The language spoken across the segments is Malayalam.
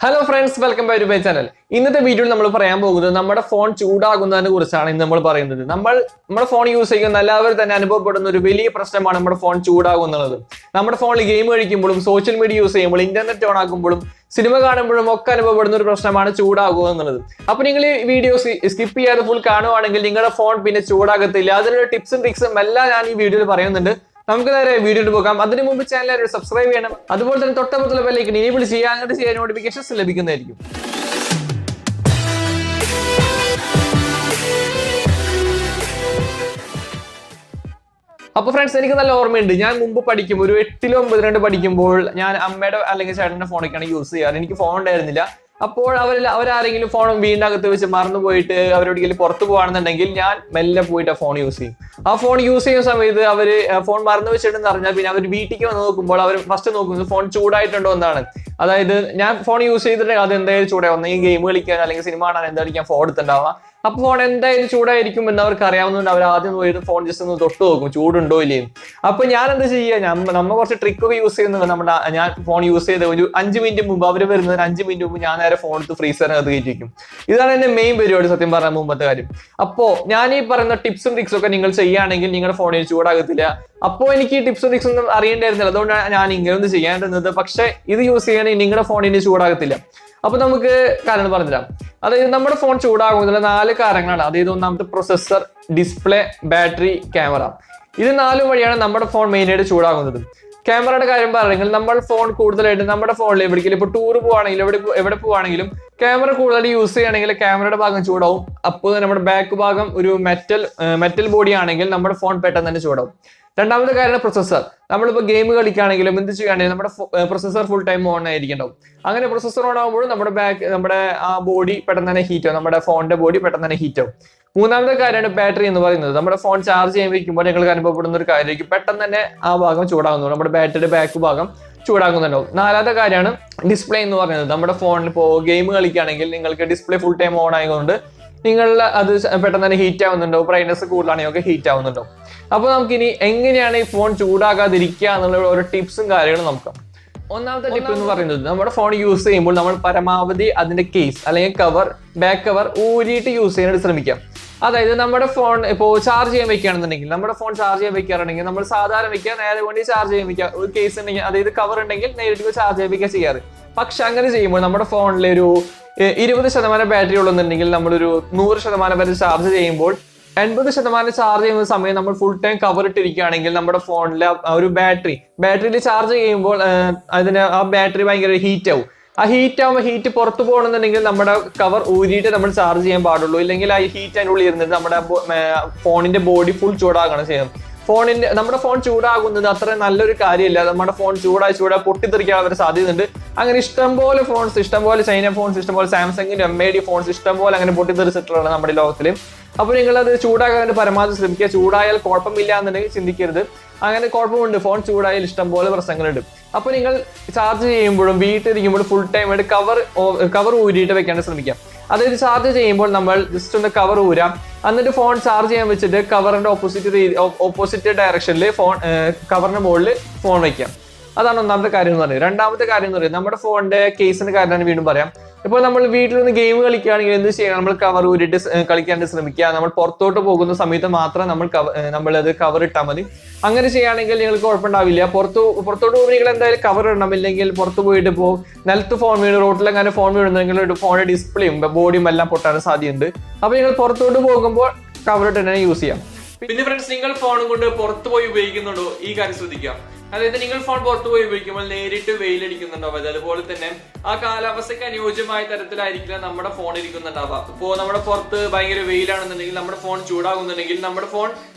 Hello friends, welcome back to my channel. In this video, we will talk about our phone ചൂടാകുന്നതിനെ കുറിച്ചാണ് ഇന്ന് നമ്മൾ പറയുന്നത്. നമ്മുടെ ഫോൺ യൂസ് ചെയ്യുന്ന എല്ലാവരും തന്നെ അനുഭവപ്പെടുന്ന ഒരു വലിയ പ്രശ്നമാണ് നമ്മുടെ ഫോൺ ചൂടാകുന്നത്. നമ്മുടെ ഫോണിൽ ഗെയിം കളിക്കുമ്പോഴും സോഷ്യൽ മീഡിയ യൂസ് ചെയ്യുമ്പോഴും ഇന്റർനെറ്റ് ഓൺ ആക്കുമ്പോഴും സിനിമ കാണുമ്പോഴും ഒക്കെ അനുഭവപ്പെടുന്ന ഒരു പ്രശ്നമാണ് ചൂടാകുക എന്നുള്ളത്. അപ്പോൾ നിങ്ങൾ ഈ വീഡിയോ സ്കിപ്പ് ചെയ്യാതെ ഫുൾ കാണുവാണെങ്കിൽ നിങ്ങളുടെ ഫോൺ പിന്നെ ചൂടാകത്തില്ല. അതിനുള്ള ടിപ്സും ട്രിക്സും എല്ലാം ഞാൻ ഈ വീഡിയോയിൽ പറയുന്നുണ്ട്. നമുക്ക് നേരെ വീഡിയോയിൽ പോകാം. അതിനു മുമ്പ് ചാനൽ സബ്സ്ക്രൈബ് ചെയ്യണം. അതുപോലെ തന്നെ തൊട്ടപ്പുറത്തുള്ള ബെല്ലൈക്കൺ എനേബിൾ ചെയ്യുക. അങ്ങനെ ചെയ്യാൻ നോട്ടിഫിക്കേഷൻസ് ലഭിക്കുന്നതായിരിക്കും. അപ്പോൾ ഫ്രണ്ട്സ്, എനിക്ക് നല്ല ഓർമ്മയുണ്ട്. ഞാൻ മുമ്പ് പഠിക്കുമ്പോൾ ഒരു 8ലോ 9ലോ പഠിക്കുമ്പോൾ ഞാൻ അമ്മയുടെ അല്ലെങ്കിൽ ചേട്ടന്റെ ഫോണൊക്കെയാണ് യൂസ് ചെയ്യാറ്. എനിക്ക് ഫോൺ ഉണ്ടായിരുന്നില്ല. അപ്പോൾ അവരാരെങ്കിലും ഫോൺ വീടിനകത്ത് വെച്ച് മറന്നുപോയിട്ട് അവരോടെങ്കിലും പുറത്തു പോകുകയാണെന്നുണ്ടെങ്കിൽ ഞാൻ മെല്ലെ പോയിട്ട് ആ ഫോൺ യൂസ് ചെയ്യും. ആ ഫോൺ യൂസ് ചെയ്യുന്ന സമയത്ത് അവർ ഫോൺ മറന്നു വെച്ചിട്ടെന്ന് അറിഞ്ഞാൽ പിന്നെ അവർ വീട്ടിലേക്ക് വന്ന് നോക്കുമ്പോൾ അവർ ഫസ്റ്റ് നോക്കുന്നത് ഫോൺ ചൂടായിട്ടുണ്ടോ എന്നാണ്. അതായത് ഞാൻ ഫോൺ യൂസ് ചെയ്തിട്ടുണ്ടെങ്കിൽ അത് എന്തായാലും ചൂടായി, ഒന്നെങ്കിൽ ഗെയിം കളിക്കാൻ അല്ലെങ്കിൽ സിനിമ കാണാൻ എന്തായിരിക്കും ഫോൺ എടുത്തിട്ടുണ്ടാവുക. അപ്പോൾ ഫോൺ എന്തായാലും ചൂടായിരിക്കും എന്ന് അവർക്ക് അറിയാവുന്നതുകൊണ്ട് അവർ ആദ്യം പോയിട്ട് ഫോൺ ജസ്റ്റ് ഒന്ന് തൊട്ട് നോക്കും ചൂടുണ്ടോ ഇല്ലേ. അപ്പൊ ഞാൻ എന്താ ചെയ്യുക, നമ്മൾ കുറച്ച് ട്രിക്കൊക്കെ യൂസ് ചെയ്യുന്നത് ഞാൻ ഫോൺ യൂസ് ചെയ്ത് ഒരു 5 മിനിറ്റ് മുമ്പ് അവർ വരുന്നതിന് 5 മിനിറ്റ് മുമ്പ് ഞാൻ നേരെ ഫോൺ എടുത്ത് ഫ്രീസറിനകത്ത് കയറ്റി വയ്ക്കും. ഇതാണ് എന്റെ മെയിൻ പരിപാടി, സത്യം പറഞ്ഞ മുമ്പത്തെ കാര്യം. അപ്പോ ഞാൻ ഈ പറയുന്ന ടിപ്സും ട്രിക്സും ഒക്കെ നിങ്ങൾ ചെയ്യുകയാണെങ്കിൽ നിങ്ങളുടെ ഫോണിൽ ചൂടാകത്തില്ല. അപ്പോൾ എനിക്ക് ഈ ടിപ്സും ട്രിക്സും ഒന്നും അറിയേണ്ടായിരുന്നില്ല, അതുകൊണ്ടാണ് ഞാൻ ഇങ്ങനെ ഒന്ന് ചെയ്യാണ്ടിരുന്നത്. പക്ഷെ ഇത് യൂസ് ചെയ്യുകയാണെങ്കിൽ നിങ്ങളുടെ ഫോണിന് ചൂടാകത്തില്ല. അപ്പൊ നമുക്ക് കാരണം പറഞ്ഞുതരാം. അതായത് നമ്മുടെ ഫോൺ ചൂടാകുന്നതിൽ 4 കാരണങ്ങളാണ്. അതായത് ഒന്നാമത്തെ പ്രൊസസ്സർ, ഡിസ്പ്ലേ, ബാറ്ററി, ക്യാമറ. ഇത് 4 വഴിയാണ് നമ്മുടെ ഫോൺ മെയിനായിട്ട് ചൂടാകുന്നത്. ക്യാമറയുടെ കാര്യം പറയുകയാണെങ്കിൽ നമ്മുടെ ഫോൺ കൂടുതലായിട്ട് നമ്മുടെ ഫോണിൽ എവിടേക്കെങ്കിലും ഇപ്പോൾ ടൂർ പോവാണെങ്കിലും എവിടെ പോവാണെങ്കിലും ക്യാമറ കൂടുതൽ യൂസ് ചെയ്യുകയാണെങ്കിൽ ക്യാമറയുടെ ഭാഗം ചൂടാവും. അപ്പോൾ നമ്മുടെ ബാക്ക് ഭാഗം ഒരു മെറ്റൽ ബോഡി ആണെങ്കിൽ നമ്മുടെ ഫോൺ പെട്ടെന്ന് തന്നെ ചൂടാവും. രണ്ടാമത്തെ കാര്യം പ്രൊസസ്സർ. നമ്മളിപ്പോൾ ഗെയിം കളിക്കുകയാണെങ്കിലും എന്ത് ചെയ്യുകയാണെങ്കിലും നമ്മുടെ പ്രൊസസ്സർ ഫുൾ ടൈം ഓൺ ആയിരിക്കണ്ടാവും. അങ്ങനെ പ്രൊസസ്സർ ഓൺ ആകുമ്പോഴും നമ്മുടെ ആ ബോഡി പെട്ടെന്ന് തന്നെ ഹീറ്റ് ആവും, നമ്മുടെ ഫോണിന്റെ ബോഡി പെട്ടെന്ന് തന്നെ ഹീറ്റ് ആവും. മൂന്നാമത്തെ കാര്യമാണ് ബാറ്ററി എന്ന് പറയുന്നത്. നമ്മുടെ ഫോൺ ചാർജ് ചെയ്യാൻ വെക്കുമ്പോൾ നിങ്ങൾക്ക് അനുഭവപ്പെടുന്ന ഒരു കാര്യമായിരിക്കും, പെട്ടെന്ന് തന്നെ ആ ഭാഗം ചൂടാകുന്നു, നമ്മുടെ ബാറ്ററിയുടെ ബാക്ക് ഭാഗം ചൂടാക്കുന്നുണ്ടാവും. നാലാമത്തെ കാര്യമാണ് ഡിസ്പ്ലേ എന്ന് പറയുന്നത്. നമ്മുടെ ഫോണിൽ ഇപ്പോൾ ഗെയിം കളിക്കുകയാണെങ്കിൽ നിങ്ങൾക്ക് ഡിസ്പ്ലേ ഫുൾ ടൈം ഓൺ ആയതുകൊണ്ട് നിങ്ങൾ അത് പെട്ടെന്ന് തന്നെ ഹീറ്റ് ആവുന്നുണ്ടോ, ബ്രൈറ്റ്നസ് കൂടുതലാണെങ്കിൽ ഒക്കെ ഹീറ്റ് ആവുന്നുണ്ടോ. അപ്പോൾ നമുക്കിനി എങ്ങനെയാണ് ഈ ഫോൺ ചൂടാകാതിരിക്കുക എന്നുള്ള ഓരോ ടിപ്സും കാര്യങ്ങളും നോക്കാം. ഒന്നാമത്തെ ടിപ്പ് എന്ന് പറയുന്നത്, നമ്മുടെ ഫോൺ യൂസ് ചെയ്യുമ്പോൾ നമ്മൾ പരമാവധി അതിന്റെ കേസ് അല്ലെങ്കിൽ ബാക്ക് കവർ ഊരിയിട്ട് യൂസ് ചെയ്യാനായിട്ട് ശ്രമിക്കാം. അതായത് നമ്മുടെ ഫോൺ ഇപ്പോൾ ചാർജ് ചെയ്യാൻ വെക്കുകയാണെന്നുണ്ടെങ്കിൽ, നമ്മുടെ ഫോൺ ചാർജ് ചെയ്യാൻ വെക്കാറുണ്ടെങ്കിൽ നമ്മൾ സാധാരണ വെക്കുക നേരെ കൊണ്ട് ചാർജ് ചെയ്യാൻ വെക്കുക. ഒരു കേസ് ഉണ്ടെങ്കിൽ, അതായത് കവർ ഉണ്ടെങ്കിൽ നേരിട്ട് ചാർജ് ചെയ്യാൻ വെക്കുക ചെയ്യാറ്. പക്ഷെ അങ്ങനെ ചെയ്യുമ്പോൾ നമ്മുടെ ഫോണിൽ ഒരു 20% ബാറ്ററി ഉള്ളെന്നുണ്ടെങ്കിൽ നമ്മളൊരു 100% വരെ ചാർജ് ചെയ്യുമ്പോൾ 80% ചാർജ് ചെയ്യുന്ന സമയം നമ്മൾ ഫുൾ ടൈം കവർ ഇട്ടിരിക്കുകയാണെങ്കിൽ നമ്മുടെ ഫോണിലെ ഒരു ബാറ്ററിയിൽ ചാർജ് ചെയ്യുമ്പോൾ ആ ബാറ്ററി ഭയങ്കര ഹീറ്റ് ആവും. ആ ഹീറ്റ് ആവുമ്പോൾ ഹീറ്റ് പുറത്തു പോകണമെന്നുണ്ടെങ്കിൽ നമ്മുടെ കവർ ഊരിയിട്ട് നമ്മൾ ചാർജ് ചെയ്യാൻ പാടുള്ളൂ. ഇല്ലെങ്കിൽ ആ ഹീറ്റ് അതിനുള്ളിൽ ഇരുന്നിട്ട് നമ്മുടെ ഫോണിന്റെ ബോഡി ഫുൾ ചൂടാകണം ചെയ്യും. നമ്മുടെ ഫോൺ ചൂടാകുന്നത് അത്ര നല്ലൊരു കാര്യമില്ല. നമ്മുടെ ഫോൺ ചൂടായി പൊട്ടിത്തെറിക്കാൻ വരെ സാധ്യതയുണ്ട്. അങ്ങനെ ഇഷ്ടംപോലെ ഫോൺസ്, ഇഷ്ടംപോലെ ചൈന ഫോൺസ്, ഇഷ്ടംപോലെ സാംസങ്ങിന്റെ MID ഫോൺസ് ഇഷ്ടംപോലെ അങ്ങനെ പൊട്ടിത്തെറിച്ചിട്ടുള്ളത് നമ്മുടെ ലോകത്തിൽ. അപ്പോൾ നിങ്ങൾ അത് ചൂടാകാൻ പരമാവധി ശ്രമിക്കുക. ചൂടായാൽ കുഴപ്പമില്ല എന്നുണ്ടെങ്കിൽ ചിന്തിക്കരുത്. അങ്ങനെ കുഴപ്പമുണ്ട്, ഫോൺ ചൂടായാൽ ഇഷ്ടംപോലെ പ്രശ്നങ്ങളുണ്ട്. അപ്പോൾ നിങ്ങൾ ചാർജ് ചെയ്യുമ്പോഴും വീട്ടിലിരിക്കുമ്പോഴും ഫുൾ ടൈം ആയിട്ട് കവർ ഊരിയിട്ട് വെക്കാൻ ശ്രമിക്കാം. അതായത് ചാർജ് ചെയ്യുമ്പോൾ നമ്മൾ ജസ്റ്റ് ഒന്ന് കവർ ഊരാം, എന്നിട്ട് ഫോൺ ചാർജ് ചെയ്യാൻ വെച്ചിട്ട് കവറിന്റെ ഓപ്പോസിറ്റ് ഡയറക്ഷനിൽ കവറിന്റെ മുകളിൽ ഫോൺ വയ്ക്കാം. അതാണ് ഒന്നാമത്തെ കാര്യം എന്ന് പറയുന്നത്. രണ്ടാമത്തെ കാര്യം എന്ന് പറയുന്നത്, നമ്മുടെ ഫോണിന്റെ കേസിന്റെ കാര്യമാണ് വീണ്ടും പറയാം. ഇപ്പോൾ നമ്മൾ വീട്ടിൽ നിന്ന് ഗെയിം കളിക്കുകയാണെങ്കിൽ എന്ത് ചെയ്യണം, നമ്മൾ കവർ ഊരിട്ട് കളിക്കാനായിട്ട് ശ്രമിക്കുക. നമ്മൾ പുറത്തോട്ട് പോകുന്ന സമയത്ത് മാത്രം നമ്മളത് കവർ ഇട്ടാൽ മതി. അങ്ങനെ ചെയ്യുകയാണെങ്കിൽ നിങ്ങൾക്ക് കുഴപ്പമുണ്ടാവില്ല. പുറത്തോട്ട് പോകുമ്പോൾ നിങ്ങൾ എന്തായാലും കവർ ഇടണം. ഇല്ലെങ്കിൽ പുറത്ത് പോയിട്ട് ഇപ്പോൾ നിലത്ത് ഫോൺ വീണ്, റോട്ടിലെങ്ങനെ ഫോൺ വീഴുന്നെങ്കിൽ ഫോണിന്റെ ഡിസ്പ്ലേയും ബോഡിയും എല്ലാം പൊട്ടാൻ സാധ്യതയുണ്ട്. അപ്പോൾ നിങ്ങൾ പുറത്തോട്ട് പോകുമ്പോൾ കവർ ഇട്ട് തന്നെ യൂസ് ചെയ്യാം. പിന്നെ ഫ്രണ്ട്സ്, നിങ്ങൾ ഫോണും കൊണ്ട് പുറത്ത് പോയി ഉപയോഗിക്കുന്നുണ്ടോ, ഈ കാര്യം ശ്രദ്ധിക്കാം. അതായത് നിങ്ങൾ ഫോൺ പുറത്തു പോയി ഉപയോഗിക്കുമ്പോൾ നേരിട്ട് വെയിലടിക്കുന്നുണ്ടാവുക. അതുപോലെ തന്നെ ആ കാലാവസ്ഥയ്ക്ക് അനുയോജ്യമായ തരത്തിലായിരിക്കില്ല നമ്മുടെ ഫോൺ ഇരിക്കുന്നുണ്ടാവുക. ഇപ്പോൾ നമ്മുടെ പുറത്ത് ഭയങ്കര വെയിലാണെന്നുണ്ടെങ്കിൽ നമ്മുടെ ഫോൺ ചൂടാകുന്നുണ്ടെങ്കിൽ നമ്മുടെ ഫോൺ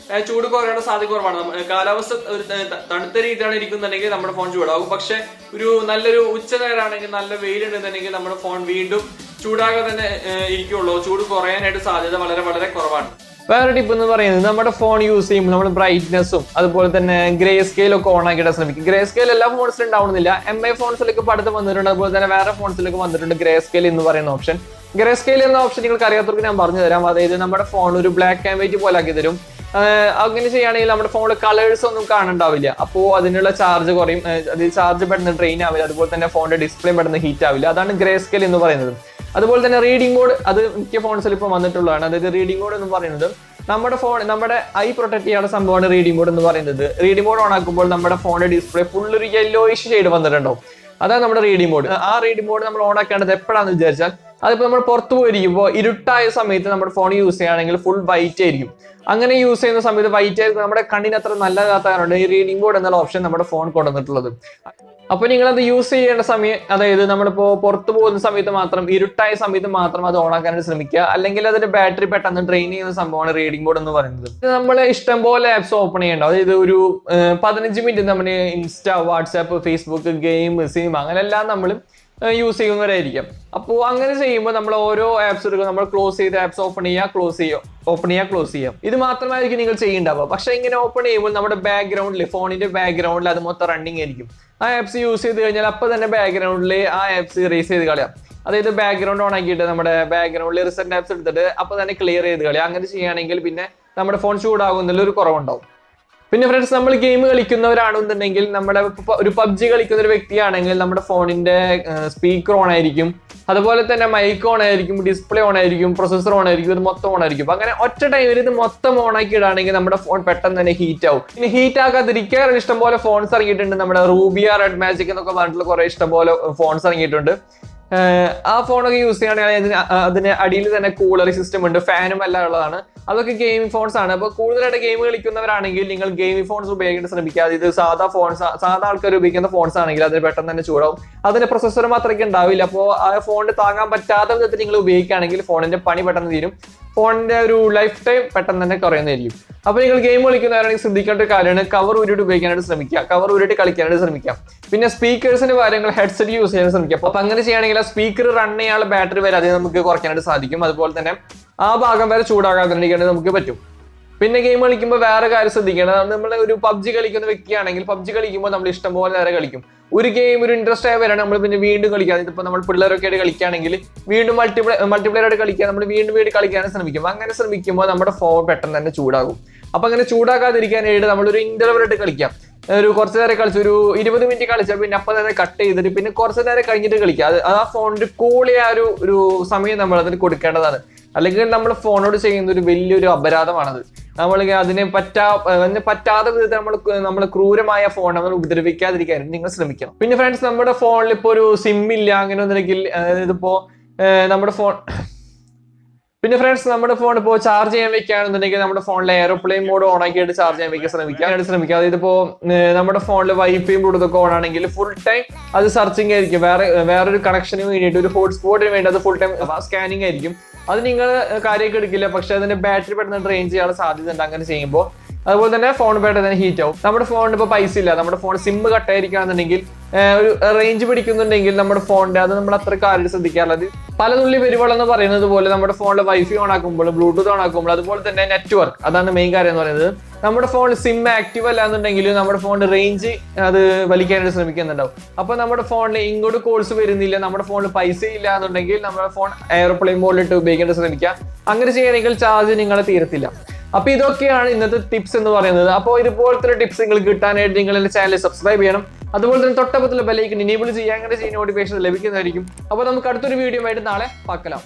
ചൂട് കുറയാനുള്ള സാധ്യത കുറവാണ്. കാലാവസ്ഥ ഒരു തണുത്ത രീതിയിലാണ് ഇരിക്കുന്നുണ്ടെങ്കിൽ നമ്മുടെ ഫോൺ ചൂടാകും. പക്ഷെ ഒരു നല്ലൊരു ഉച്ചനേരമാണെങ്കിൽ, നല്ല വെയിലുണ്ടെന്നുണ്ടെങ്കിൽ നമ്മുടെ ഫോൺ വീണ്ടും ചൂടാകാതെ തന്നെ ഇരിക്കുള്ളൂ. ചൂട് കുറയാനായിട്ട് സാധ്യത വളരെ വളരെ കുറവാണ്. വേറെ ടിപ്പ് എന്ന് പറയുന്നത്, നമ്മുടെ ഫോൺ യൂസ് ചെയ്യുമ്പോൾ നമ്മൾ ബ്രൈറ്റ്നസ്സും അതുപോലെ തന്നെ ഗ്രേ സ്കെയിലും ഒക്കെ ഓൺ ആക്കിയിട്ട് ശ്രമിക്കും. ഗ്രേ സ്കെയിൽ എല്ലാ ഫോൺസിലും ഉണ്ടാവുന്നില്ല. MI ഫോൺസിലേക്ക് പഠിത്തം വന്നിട്ടുണ്ട്. അതുപോലെ തന്നെ വേറെ ഫോൺസിലേക്ക് വന്നിട്ടുണ്ട് ഗ്രേ സ്കെയിൽ എന്ന് പറയുന്ന ഓപ്ഷൻ. ഗ്രേ സ്കെയിൽ എന്ന ഓപ്ഷൻ നിങ്ങൾക്ക് അറിയാത്തവർക്ക് ഞാൻ പറഞ്ഞു തരാം. അതായത് നമ്മുടെ ഫോൺ ഒരു ബ്ലാക്ക് ആൻഡ് വൈറ്റ് പോലെ ആക്കി തരും. അങ്ങനെ ചെയ്യുകയാണെങ്കിൽ നമ്മുടെ ഫോണിൽ കളേഴ്സ് ഒന്നും കാണണ്ടാവില്ല. അപ്പോൾ അതിനുള്ള ചാർജ് കുറയും, അത് ചാർജ് പെട്ടെന്ന് ഡ്രെയിൻ ആവില്ല. അതുപോലെ തന്നെ ഫോണിന്റെ ഡിസ്പ്ലേ പെട്ടെന്ന് ഹീറ്റ് ആവില്ല. അതാണ് ഗ്രേ സ്കെയിൽ എന്ന് പറയുന്നത്. അതുപോലെ തന്നെ റീഡിംഗ് മോഡ്, അത് മിക്ക ഫോൺസിൽ ഇപ്പോൾ വന്നിട്ടുള്ളതാണ്. അതായത് റീഡിംഗ് മോഡ് എന്ന് പറയുന്നത് നമ്മുടെ ഐ പ്രൊട്ടക്ട് ചെയ്യാനുള്ള സംഭവമാണ് റീഡിംഗ് മോഡ് എന്ന് പറയുന്നത്. റീഡിംഗ് മോഡ് ഓൺ ആക്കുമ്പോൾ നമ്മുടെ ഫോണിന്റെ ഡിസ്പ്ലേ ഫുൾ ഒരു യെല്ലോയിഷ് ഷെയ്ഡ് വന്നിട്ടുണ്ടാവും. അതാണ് നമ്മുടെ റീഡിംഗ് മോഡ്. ആ റീഡിംഗ് മോഡ് നമ്മൾ ഓൺ ആക്കേണ്ടത് എപ്പോഴാണെന്ന് വിചാരിച്ചാൽ, അതിപ്പോൾ നമ്മൾ പുറത്തു പോയിരിക്കുമ്പോൾ ഇരുട്ടായ സമയത്ത് നമ്മുടെ ഫോൺ യൂസ് ചെയ്യുകയാണെങ്കിൽ ഫുൾ വൈറ്റ് ആയിരിക്കും. അങ്ങനെ യൂസ് ചെയ്യുന്ന സമയത്ത് വൈറ്റ് ആയിരിക്കും നമ്മുടെ കണ്ണിന് അത്ര നല്ലതാകാത്തതാണ് ഈ റീഡിംഗ് മോഡ് എന്നുള്ള ഓപ്ഷൻ നമ്മുടെ ഫോൺ കൊണ്ടുവന്നിട്ടുള്ളത്. അപ്പൊ നിങ്ങൾ അത് യൂസ് ചെയ്യേണ്ട സമയം, അതായത് നമ്മളിപ്പോ പുറത്തു പോകുന്ന സമയത്ത് മാത്രം, ഇരുട്ടായ സമയത്ത് മാത്രം അത് ഓൺ ആക്കാനായിട്ട് ശ്രമിക്കുക. അല്ലെങ്കിൽ അതിന്റെ ബാറ്ററി പെട്ടെന്ന് ഡ്രെയിൻ ചെയ്യുന്ന സംഭവമാണ് റീഡിംഗ് മോഡ് എന്ന് പറയുന്നത്. നമ്മൾ ഇഷ്ടംപോലെ ആപ്സ് ഓപ്പൺ ചെയ്യേണ്ട, അതായത് ഒരു 15 മിനിറ്റ് നമ്മൾ insta, WhatsApp, Facebook, game, cinema അങ്ങനെ എല്ലാം നമ്മൾ യൂസ് ചെയ്യുന്നവരായിരിക്കും. അപ്പോൾ അങ്ങനെ ചെയ്യുമ്പോൾ നമ്മൾ ഓരോ ആപ്സ് എടുക്കും, നമ്മൾ ക്ലോസ് ചെയ്ത് ആപ്സ് ഓപ്പൺ ചെയ്യുക, ക്ലോസ് ചെയ്യുക, ഓപ്പൺ ചെയ്യുക, ക്ലോസ് ചെയ്യാം. ഇത് മാത്രമായിരിക്കും നിങ്ങൾ ചെയ്യേണ്ടാവുക. പക്ഷെ ഇങ്ങനെ ഓപ്പൺ ചെയ്യുമ്പോൾ നമ്മുടെ ബാക്ക്ഗ്രൗണ്ടിൽ, ഫോണിന്റെ ബാക്ക്ഗ്രൗണ്ടിൽ അത് മൊത്തം റണ്ണിങ് ആയിരിക്കും. ആ ആപ്സ് യൂസ് ചെയ്ത് കഴിഞ്ഞാൽ അപ്പോൾ തന്നെ ബാക്ക്ഗ്രൗണ്ടിൽ ആ ആപ്സ് ഇറേസ് ചെയ്ത് കളയാം. അതായത് ബാക്ക്ഗ്രൗണ്ട് ഓൺ ആക്കിയിട്ട് നമ്മുടെ ബാക്ക്ഗ്രൗണ്ടിൽ റിസെന്റ് ആപ്സ് എടുത്തിട്ട് അപ്പോൾ തന്നെ ക്ലിയർ ചെയ്ത് കളയാം. അങ്ങനെ ചെയ്യുകയാണെങ്കിൽ പിന്നെ നമ്മുടെ ഫോൺ ചൂടാകുന്നതിൽ ഒരു കുറവുണ്ടാവും. പിന്നെ ഫ്രണ്ട്സ്, നമ്മൾ ഗെയിം കളിക്കുന്നവരാണെന്നുണ്ടെങ്കിൽ, നമ്മുടെ ഒരു പബ്ജി കളിക്കുന്ന ഒരു വ്യക്തിയാണെങ്കിൽ നമ്മുടെ ഫോണിന്റെ സ്പീക്കർ ഓൺ ആയിരിക്കും, അതുപോലെ തന്നെ മൈക്ക് ഓൺ ആയിരിക്കും, ഡിസ്പ്ലേ ഓൺ ആയിരിക്കും, പ്രൊസസർ ഓൺ ആയിരിക്കും, ഇത് മൊത്തം ഓൺ ആയിരിക്കും. അങ്ങനെ ഒറ്റ ടൈമിൽ ഇത് മൊത്തം ഓൺ ആക്കി ഇടുകയാണെങ്കിൽ നമ്മുടെ ഫോൺ പെട്ടെന്ന് തന്നെ ഹീറ്റ് ആവും. ഇനി ഹീറ്റ് ആക്കാതിരിക്കാൻ ഇഷ്ടംപോലെ ഫോൺസ് ഇറങ്ങിയിട്ടുണ്ട്. നമ്മുടെ റൂബിയ, റെഡ് മാജിക് എന്നൊക്കെ പറഞ്ഞിട്ടുള്ള കുറെ ഇഷ്ടംപോലെ ഫോൺസ് ഇറങ്ങിയിട്ടുണ്ട്. ആ ഫോണൊക്കെ യൂസ് ചെയ്യുകയാണെങ്കിൽ അതിന് അടിയിൽ തന്നെ കൂളർ സിസ്റ്റം ഉണ്ട്, ഫാനും എല്ലാം ഉള്ളതാണ്. അതൊക്കെ ഗെയിമിംഗ് ഫോൺസ് ആണ്. അപ്പോൾ കൂടുതലായിട്ട് ഗെയിം കളിക്കുന്നവരാണെങ്കിൽ നിങ്ങൾ ഗെയിമിംഗ് ഫോൺസ് ഉപയോഗിക്കാൻ ശ്രമിക്കുക. ഇത് സാധാ ആൾക്കാർ ഉപയോഗിക്കുന്ന ഫോൺസ് ആണെങ്കിൽ അതിന് പെട്ടെന്ന് തന്നെ ചൂടാവും. അതിന്റെ പ്രൊസസ്സർ മാത്രമേ ഉണ്ടാവില്ല. അപ്പോൾ ആ ഫോണിന് താങ്ങാൻ പറ്റാത്ത വിധത്തിൽ നിങ്ങൾ ഉപയോഗിക്കുകയാണെങ്കിൽ ഫോണിന്റെ പണി പെട്ടെന്ന് തീരും, ഫോണിന്റെ ഒരു ലൈഫ് ടൈം പെട്ടെന്ന് തന്നെ കുറയുന്നതായിരിക്കും. അപ്പൊ നിങ്ങൾ ഗെയിം കളിക്കുന്നവരാണെങ്കിൽ ശ്രദ്ധിക്കേണ്ട ഒരു കാര്യമാണ് കവർ ഊരിട്ട് ഉപയോഗിക്കാനായിട്ട് ശ്രമിക്കുക, കവർ ഊരിട്ട് കളിക്കാനായിട്ട് ശ്രമിക്കാം. പിന്നെ സ്പീക്കേഴ്സിന് കാര്യങ്ങൾ ഹെഡ്സെറ്റ് യൂസ് ചെയ്യാൻ ശ്രമിക്കുക. അപ്പൊ അങ്ങനെ ചെയ്യുകയാണെങ്കിൽ ആ സ്പീക്കർ റൺ ചെയ്യാനുള്ള ബാറ്ററി വരെ അത് നമുക്ക് കുറയ്ക്കാനായിട്ട് സാധിക്കും. അതുപോലെ തന്നെ ആ ഭാഗം വരെ ചൂടാകാതിരിക്കാനായിട്ട് നമുക്ക് പറ്റും. പിന്നെ ഗെയിം കളിക്കുമ്പോൾ വേറെ കാര്യം ശ്രദ്ധിക്കണം. നമ്മൾ ഒരു പബ്ജി കളിക്കുന്ന വ്യക്തിയാണെങ്കിൽ പബ്ജി കളിക്കുമ്പോൾ നമ്മൾ ഇഷ്ടംപോലെ നേരെ കളിക്കും. ഒരു ഗെയിം ഒരു ഇൻട്രസ്റ്റ് ആയി വരാണ് നമ്മൾ പിന്നെ വീണ്ടും കളിക്കുക. ഇതിപ്പോൾ നമ്മൾ പിള്ളേരൊക്കെ ആയിട്ട് കളിക്കുകയാണെങ്കിൽ വീണ്ടും മൾട്ടിപ്ലെയർ ആയിട്ട് കളിക്കുക, നമ്മൾ വീണ്ടും കളിക്കാൻ ശ്രമിക്കും. അങ്ങനെ ശ്രമിക്കുമ്പോൾ നമ്മുടെ ഫോൺ പെട്ടെന്ന് തന്നെ ചൂടാകും. അപ്പൊ അങ്ങനെ ചൂടാക്കാതിരിക്കാനായിട്ട് നമ്മളൊരു ഇന്റർവൽ ആയിട്ട് കളിക്കാം. ഒരു കുറച്ച് നേരം കളിച്ചു, ഒരു 20 മിനിറ്റ് കളിച്ചാൽ പിന്നെ അപ്പം തന്നെ കട്ട് ചെയ്തിട്ട് പിന്നെ കുറച്ച് നേരം കഴിഞ്ഞിട്ട് കളിക്കുക. അത് ആ ഫോണിന്റെ കൂളിയ ഒരു സമയം നമ്മൾ അതിന് കൊടുക്കേണ്ടതാണ്. അല്ലെങ്കിൽ നമ്മൾ ഫോണോട് ചെയ്യുന്ന ഒരു വലിയൊരു അപരാധമാണത്. നമ്മൾ അതിനെ പറ്റാത്ത വിധത്തിൽ നമ്മൾ ക്രൂരമായ ഫോൺ നമ്മൾ ഉപദ്രവിക്കാതിരിക്കാൻ നിങ്ങൾ ശ്രമിക്കണം. പിന്നെ ഫ്രണ്ട്സ്, നമ്മുടെ ഫോണിൽ ഇപ്പോൾ ഒരു സിം ഇല്ല അങ്ങനെ ഒന്നുമില്ലെങ്കിൽ, ഇതിപ്പോ നമ്മുടെ ഫോൺ ഇപ്പോൾ ചാർജ് ചെയ്യാൻ വെക്കുകയാണെന്നുണ്ടെങ്കിൽ നമ്മുടെ ഫോണിൽ എയർപ്ലെയിൻ മോഡ് ഓൺ ആക്കിയിട്ട് ചാർജ് ചെയ്യാൻ വെക്കാൻ ശ്രമിക്കുക. അതായത് ഇപ്പോൾ നമ്മുടെ ഫോണിൽ വൈഫൈ ബ്ലൂടൂത്ത് ഓൺ ആണെങ്കിൽ ഫുൾ ടൈം അത് സെർച്ചിങ് ആയിരിക്കും. വേറൊരു കണക്ഷന് വേണ്ടിയിട്ട്, ഒരു ഹോട്ട്സ്പോട്ടിന് വേണ്ടി അത് ഫുൾ ടൈം സ്കാനിങ് ആയിരിക്കും. അത് നിങ്ങൾ കാര്യമൊക്കെ എടുക്കില്ല, പക്ഷെ അതിന്റെ ബാറ്ററി പെട്ടെന്ന് ഡ്രെയിൻ ചെയ്യാനുള്ള സാധ്യത ഉണ്ട് അങ്ങനെ ചെയ്യുമ്പോൾ. അതുപോലെ തന്നെ ഫോൺ പെട്ടെന്ന് തന്നെ ഹീറ്റ് ആവും. നമ്മുടെ ഫോണിന് ഇപ്പോൾ പൈസ ഇല്ല, നമ്മുടെ ഫോൺ സിം കട്ടായിരിക്കുകയാണെന്നുണ്ടെങ്കിൽ, ഒരു റേഞ്ച് പിടിക്കുന്നുണ്ടെങ്കിൽ നമ്മുടെ ഫോണിന്റെ അത് നമ്മൾ അത്ര കാര്യം ശ്രദ്ധിക്കാറുള്ളത്. പല തുള്ളി പെരുവെള്ളം എന്ന് പറയുന്നത് പോലെ നമ്മുടെ ഫോണിൽ വൈഫൈ ഓൺ ആക്കുമ്പോൾ, ബ്ലൂടൂത്ത് ഓൺ ആക്കുമ്പോൾ, അതുപോലെ തന്നെ നെറ്റ്വർക്ക്, അതാണ് മെയിൻ കാര്യം എന്ന് പറയുന്നത്. നമ്മുടെ ഫോണിൽ സിം ആക്റ്റീവ് അല്ല എന്നുണ്ടെങ്കിൽ നമ്മുടെ ഫോണിന്റെ റേഞ്ച് അത് വലിക്കാനായിട്ട് ശ്രമിക്കുന്നുണ്ടാവും. അപ്പൊ നമ്മുടെ ഫോണിൽ ഇങ്ങോട്ട് കോൾസ് വരുന്നില്ല, നമ്മുടെ ഫോണിൽ പൈസ ഇല്ല എന്നുണ്ടെങ്കിൽ നമ്മുടെ ഫോൺ എയർപ്ലെയിൻ മോഡിലിട്ട് ഉപയോഗിക്കാൻ ശ്രമിക്കുക. അങ്ങനെ ചെയ്യണമെങ്കിൽ ചാർജ് നിങ്ങളെ തീരത്തില്ല. അപ്പൊ ഇതൊക്കെയാണ് ഇന്നത്തെ ടിപ്സ് എന്ന് പറയുന്നത്. അപ്പോൾ ഇതുപോലത്തെ ടിപ്സ് നിങ്ങൾക്ക് കിട്ടാനായിട്ട് നിങ്ങൾ എന്റെ ചാനൽ സബ്സ്ക്രൈബ് ചെയ്യണം. അതുപോലെ തന്നെ തൊട്ടപ്പുറത്തുള്ള ബെല്ലൈക്കൺ എനേബിൾ ചെയ്യുക. അങ്ങനെ ചെയ്യുന്ന നോട്ടിഫിക്കേഷൻ ലഭിക്കുന്നതായിരിക്കും. അപ്പോൾ നമുക്ക് അടുത്തൊരു വീഡിയോ ആയിട്ട് നാളെ പാക്കലാം.